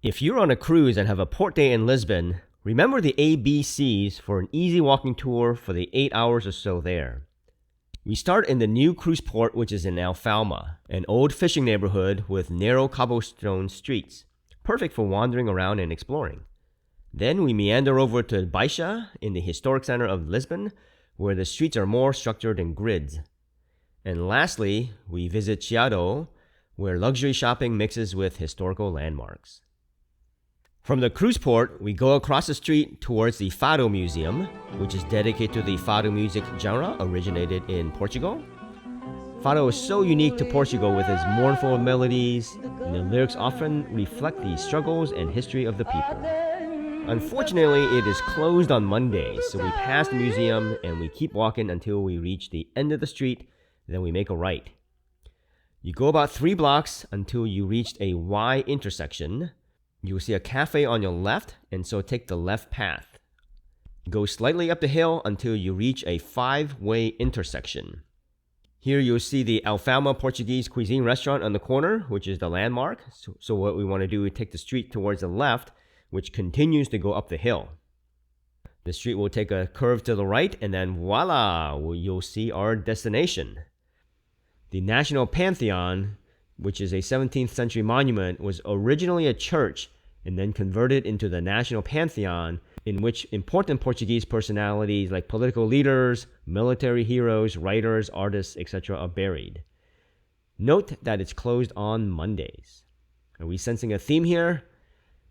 If you're on a cruise and have a port day in Lisbon, remember the ABCs for an easy walking tour for the 8 hours or so there. We start in the new cruise port, which is in Alfama, an old fishing neighborhood with narrow cobblestone streets, perfect for wandering around and exploring. Then we meander over to Baixa in the historic center of Lisbon, where the streets are more structured in grids. And lastly, we visit Chiado, where luxury shopping mixes with historical landmarks. From the cruise port, we go across the street towards the Fado Museum, which is dedicated to the Fado music genre originated in Portugal. Fado is so unique to Portugal with its mournful melodies, and the lyrics often reflect the struggles and history of the people. Unfortunately, it is closed on Mondays, so we pass the museum and we keep walking until we reach the end of the street, then we make a right. You go about 3 blocks until you reach a Y intersection. You will see a cafe on your left, and so take the left path. Go slightly up the hill until you reach a 5-way intersection. Here you'll see the Alfama Portuguese cuisine restaurant on the corner, which is the landmark. So what we want to do is take the street towards the left, which continues to go up the hill. The street will take a curve to the right, and then voila, you'll see our destination. The National Pantheon, which is a 17th century monument, was originally a church and then converted into the National Pantheon, in which important Portuguese personalities like political leaders, military heroes, writers, artists, etc. are buried. Note that it's closed on Mondays. Are we sensing a theme here?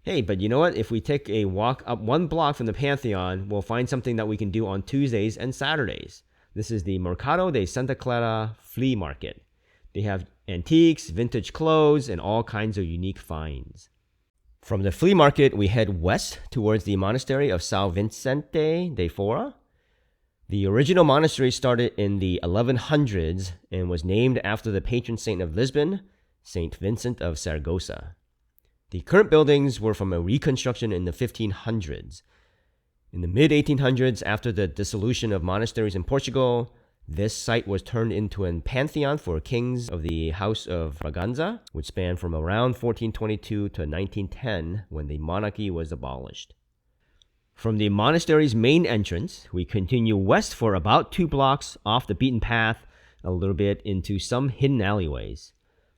Hey, but you know what? If we take a walk up 1 block from the Pantheon, we'll find something that we can do on Tuesdays and Saturdays. This is the Mercado de Santa Clara Flea Market. They have antiques, vintage clothes, and all kinds of unique finds. From the flea market, we head west towards the Monastery of Sao Vicente de Fora. The original monastery started in the 1100s and was named after the patron saint of Lisbon, Saint Vincent of Saragossa. The current buildings were from a reconstruction in the 1500s. In the mid-1800s, after the dissolution of monasteries in Portugal, this site was turned into a pantheon for kings of the House of Braganza, which spanned from around 1422 to 1910 when the monarchy was abolished. From the monastery's main entrance, we continue west for about 2 blocks off the beaten path, a little bit into some hidden alleyways.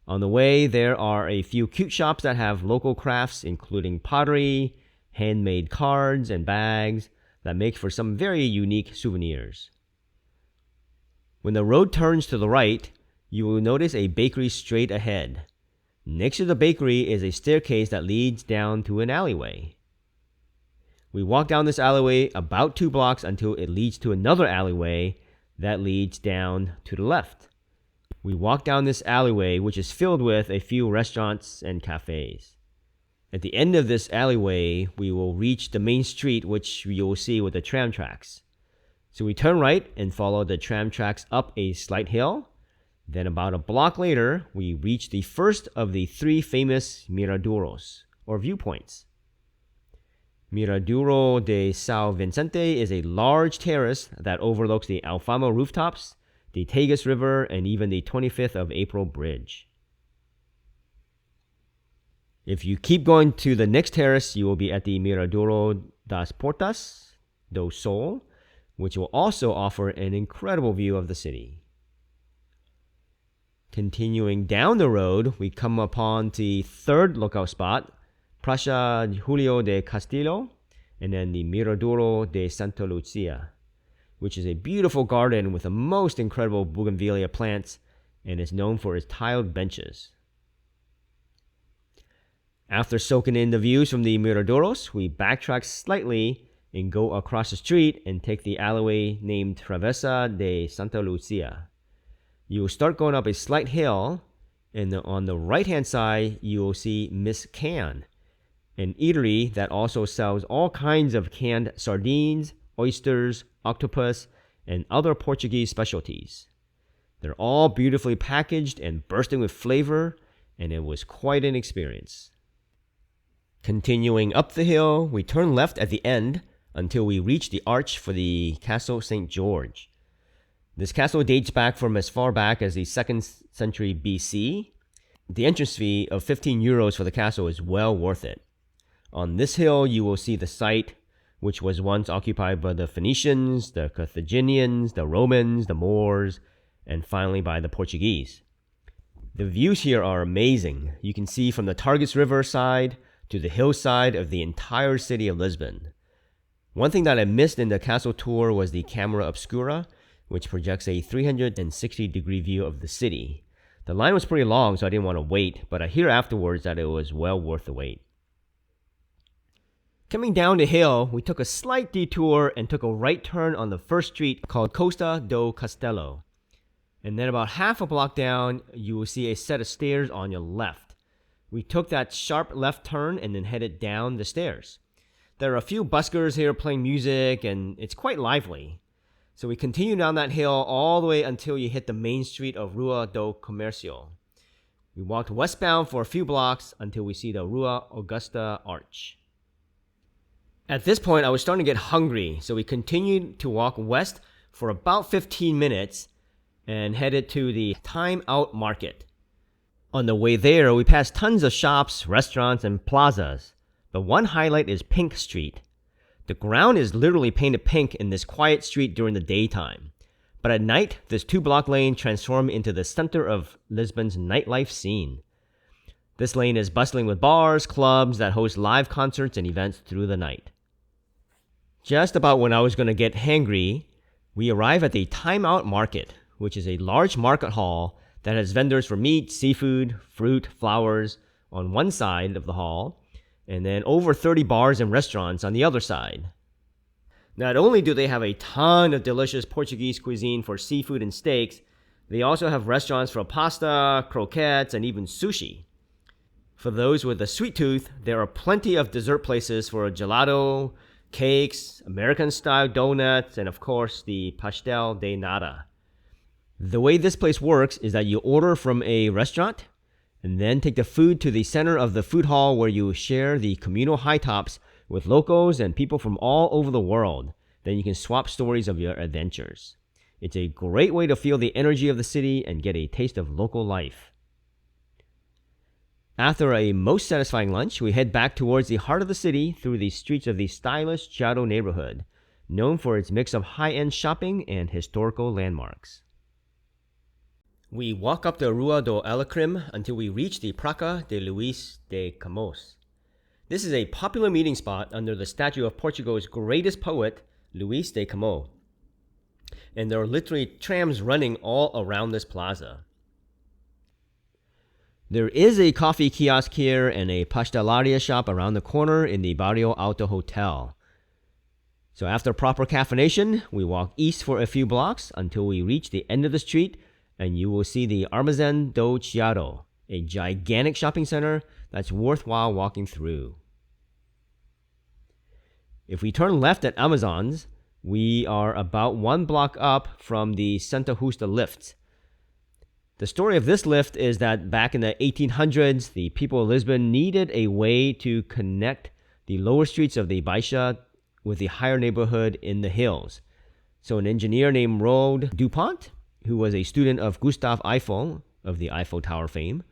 On the way, there are a few cute shops that have local crafts, including pottery, handmade cards, and bags that make for some very unique souvenirs. When the road turns to the right, you will notice a bakery straight ahead. Next to the bakery is a staircase that leads down to an alleyway. We walk down this alleyway about 2 blocks until it leads to another alleyway that leads down to the left. We walk down this alleyway, which is filled with a few restaurants and cafes. At the end of this alleyway, we will reach the main street, which you will see with the tram tracks. So we turn right and follow the tram tracks up a slight hill. Then about a block later, we reach the first of the 3 famous Miradouros, or viewpoints. Miradouro de Sao Vicente is a large terrace that overlooks the Alfama rooftops, the Tagus River, and even the 25th of April Bridge. If you keep going to the next terrace, you will be at the Miradouro das Portas do Sol, which will also offer an incredible view of the city. Continuing down the road, we come upon the 3rd lookout spot, Praça Julio de Castillo, and then the Miradouro de Santa Luzia, which is a beautiful garden with the most incredible bougainvillea plants and is known for its tiled benches. After soaking in the views from the Miradouros, we backtrack slightly and go across the street and take the alleyway named Travessa de Santa Luzia. You will start going up a slight hill, and on the right-hand side, you will see Miss Can, an eatery that also sells all kinds of canned sardines, oysters, octopus, and other Portuguese specialties. They're all beautifully packaged and bursting with flavor, and it was quite an experience. Continuing up the hill, we turn left at the end until we reach the arch for the Castel St. Jorge. This castle dates back from as far back as the 2nd century BC. The entrance fee of 15 euros for the castle is well worth it. On this hill, you will see the site which was once occupied by the Phoenicians, the Carthaginians, the Romans, the Moors, and finally by the Portuguese. The views here are amazing. You can see from the Tagus River side to the hillside of the entire city of Lisbon. One thing that I missed in the castle tour was the camera obscura, which projects a 360-degree view of the city. The line was pretty long, so I didn't want to wait, but I hear afterwards that it was well worth the wait. Coming down the hill, we took a slight detour and took a right turn on the first street called Costa do Castelo. And then about half a block down, you will see a set of stairs on your left. We took that sharp left turn and then headed down the stairs. There are a few buskers here playing music, and it's quite lively. So we continue down that hill all the way until you hit the main street of Rua do Comércio. We walked westbound for a few blocks until we see the Rua Augusta Arch. At this point, I was starting to get hungry, so we continued to walk west for about 15 minutes and headed to the Timeout Market. On the way there, we passed tons of shops, restaurants, and plazas, but one highlight is Pink Street. The ground is literally painted pink in this quiet street during the daytime, but at night, this 2-block lane transformed into the center of Lisbon's nightlife scene. This lane is bustling with bars, clubs that host live concerts and events through the night. Just about when I was going to get hangry, we arrive at the Timeout Market, which is a large market hall that has vendors for meat, seafood, fruit, flowers on one side of the hall, and then over 30 bars and restaurants on the other side. Not only do they have a ton of delicious Portuguese cuisine for seafood and steaks, they also have restaurants for pasta, croquettes, and even sushi. For those with a sweet tooth, there are plenty of dessert places for gelato, cakes, American-style donuts, and of course, the pastel de nata. The way this place works is that you order from a restaurant and then take the food to the center of the food hall where you share the communal high tops with locals and people from all over the world. Then you can swap stories of your adventures. It's a great way to feel the energy of the city and get a taste of local life. After a most satisfying lunch, we head back towards the heart of the city through the streets of the stylish Chiado neighborhood, known for its mix of high-end shopping and historical landmarks. We walk up the Rua do Alecrim until we reach the Praça de Luís de Camões. This is a popular meeting spot under the statue of Portugal's greatest poet, Luís de Camões. And there are literally trams running all around this plaza. There is a coffee kiosk here and a pastelaria shop around the corner in the Barrio Alto Hotel. So after proper caffeination, we walk east for a few blocks until we reach the end of the street, and you will see the Armazém do Chiado, a gigantic shopping center that's worthwhile walking through. If we turn left at Amazon's, we are about 1 block up from the Santa Justa lift. The story of this lift is that back in the 1800s, the people of Lisbon needed a way to connect the lower streets of the Baixa with the higher neighborhood in the hills. So an engineer named Rode Dupont, who was a student of Gustave Eiffel, of the Eiffel Tower fame,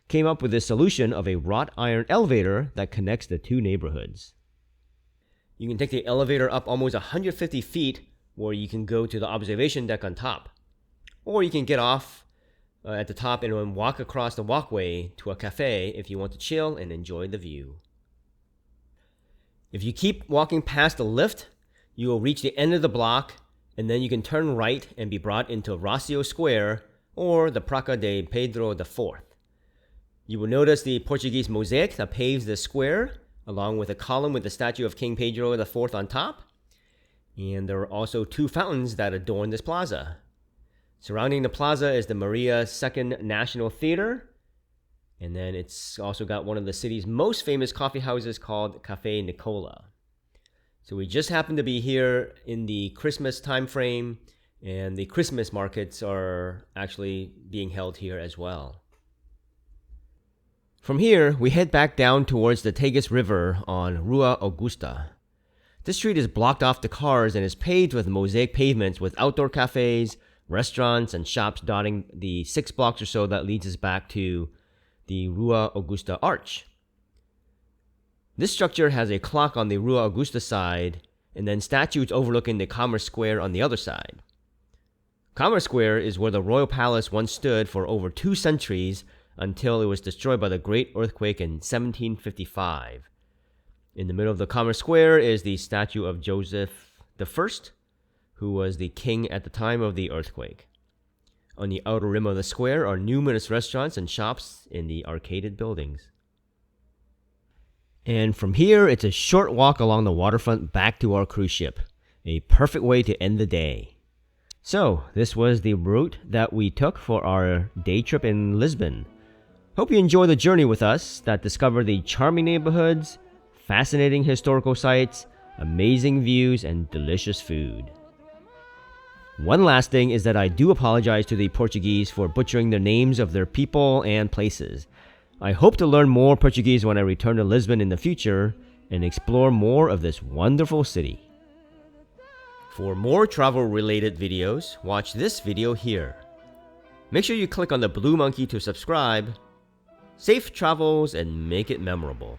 came up with this solution of a wrought iron elevator that connects the two neighborhoods. You can take the elevator up almost 150 feet, where you can go to the observation deck on top. Or you can get off at the top and then walk across the walkway to a cafe if you want to chill and enjoy the view. If you keep walking past the lift, you will reach the end of the block, and then you can turn right and be brought into Rossio Square or the Praça de Pedro IV. You will notice the Portuguese mosaic that paves the square, along with a column with the statue of King Pedro IV on top. And there are also 2 fountains that adorn this plaza. Surrounding the plaza is the Maria II National Theater, and then it's also got one of the city's most famous coffee houses called Café Nicola. So we just happen to be here in the Christmas time frame, and the Christmas markets are actually being held here as well. From here, we head back down towards the Tagus River on Rua Augusta. This street is blocked off to cars and is paved with mosaic pavements with outdoor cafes, restaurants, and shops dotting the 6 blocks or so that leads us back to the Rua Augusta Arch. This structure has a clock on the Rua Augusta side, and then statues overlooking the Commerce Square on the other side. Commerce Square is where the royal palace once stood for over 2 centuries until it was destroyed by the Great Earthquake in 1755. In the middle of the Commerce Square is the statue of Joseph I, who was the king at the time of the earthquake. On the outer rim of the square are numerous restaurants and shops in the arcaded buildings. And from here, it's a short walk along the waterfront back to our cruise ship. A perfect way to end the day. So, this was the route that we took for our day trip in Lisbon. Hope you enjoy the journey with us that discovered the charming neighborhoods, fascinating historical sites, amazing views, and delicious food. One last thing is that I do apologize to the Portuguese for butchering the names of their people and places. I hope to learn more Portuguese when I return to Lisbon in the future and explore more of this wonderful city. For more travel-related videos, watch this video here. Make sure you click on the blue monkey to subscribe. Safe travels and make it memorable.